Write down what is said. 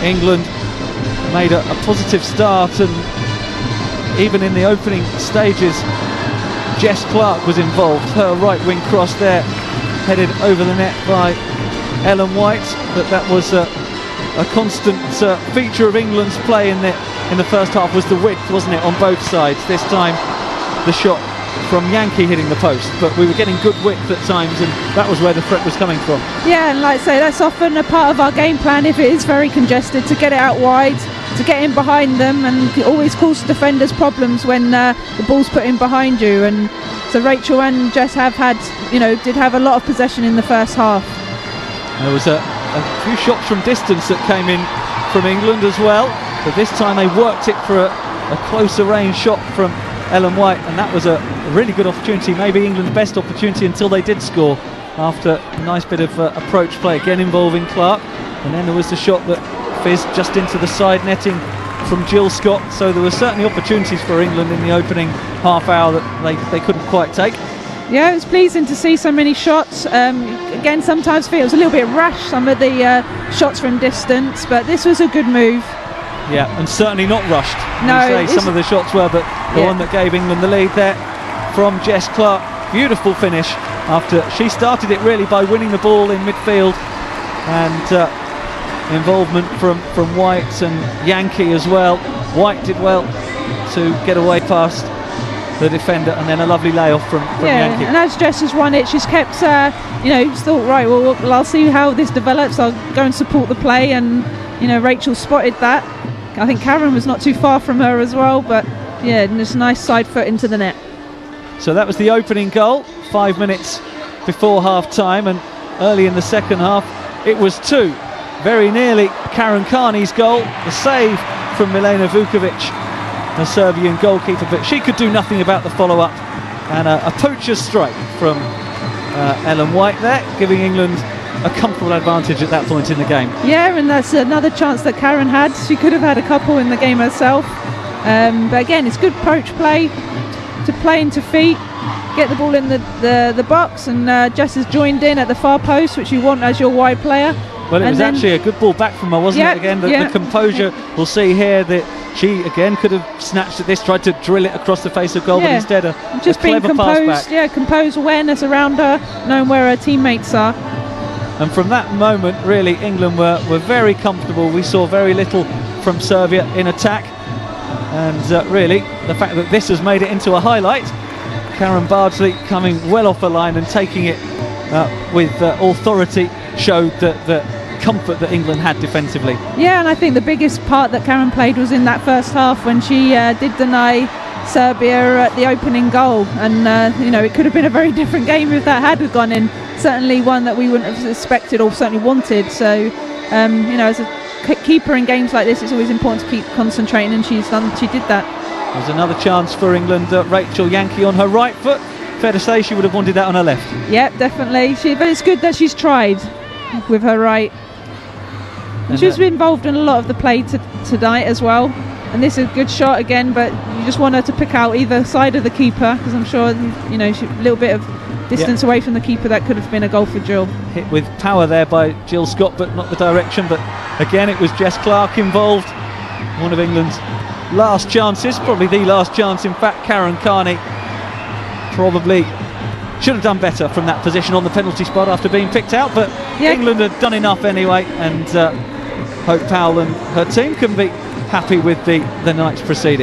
England made a positive start, and even in the opening stages Jess Clarke was involved. Her right wing cross there headed over the net by Ellen White, but that was a constant feature of England's play in the first half was the width, wasn't it, on both sides. This time the shot from Yankee hitting the post, but we were getting good width at times, and that was where the threat was coming from. Yeah, and like I say, that's often a part of our game plan if it is very congested, to get it out wide, to get in behind them, and it always cause defenders problems when the ball's put in behind you. And so Rachel and Jess have had, did have a lot of possession in the first half. There was a few shots from distance that came in from England as well, but this time they worked it for a closer range shot from Ellen White, and that was a really good opportunity, maybe England's best opportunity until they did score, after a nice bit of approach play again involving Clarke. And then there was the shot that fizzed just into the side netting from Jill Scott. So there were certainly opportunities for England in the opening half hour that they couldn't quite take. Yeah, it was pleasing to see so many shots. Again, sometimes it was a little bit rash, some of the shots from distance, but this was a good move. Yeah, and certainly not rushed. No, some of the shots were, but the one that gave England the lead there from Jess Clarke, beautiful finish after she started it really by winning the ball in midfield, and involvement from White and Yankee as well. White did well to get away past the defender, and then a lovely layoff from Yankee. And as Jess has won it, she's kept, she's thought, right, well, I'll see how this develops, I'll go and support the play, and Rachel spotted that. I think Karen was not too far from her as well, but yeah, just a nice side foot into the net. So that was the opening goal, 5 minutes before half time, and early in the second half it was 2. Very nearly Karen Carney's goal, the save from Milena Vukovic, the Serbian goalkeeper, but she could do nothing about the follow-up, and a poacher's strike from Ellen White there, giving England a comfortable advantage at that point in the game. Yeah, and that's another chance that Karen had. She could have had a couple in the game herself, but again, it's good approach play, to play into feet, get the ball in the box, and Jess has joined in at the far post, which you want as your wide player. Well, it was actually a good ball back from her, wasn't it? Again, the composure, we'll see here that she again could have snatched at this, tried to drill it across the face of goal, but instead just being composed, composed, awareness around her, knowing where her teammates are. And from that moment, really, England were very comfortable. We saw very little from Serbia in attack, and really, the fact that this has made it into a highlight, Karen Bardsley coming well off the line and taking it with authority, showed the comfort that England had defensively. Yeah, and I think the biggest part that Karen played was in that first half, when she did deny Serbia at the opening goal, and it could have been a very different game if that had gone in. Certainly one that we wouldn't have expected or certainly wanted. So as a keeper in games like this, it's always important to keep concentrating, and she did that. There's another chance for England. Rachel Yankee on her right foot. Fair to say she would have wanted that on her left. Yeah, definitely. But it's good that she's tried with her right. And she's been involved in a lot of the play tonight as well. And this is a good shot again, but you just want her to pick out either side of the keeper, because I'm sure, she's a little bit of distance away from the keeper, that could have been a goal for Jill. Hit with power there by Jill Scott, but not the direction. But again, it was Jess Clarke involved. One of England's last chances, probably the last chance. In fact, Karen Carney probably should have done better from that position on the penalty spot after being picked out, but England had done enough anyway, and Hope Powell and her team can be happy with the night's proceeding.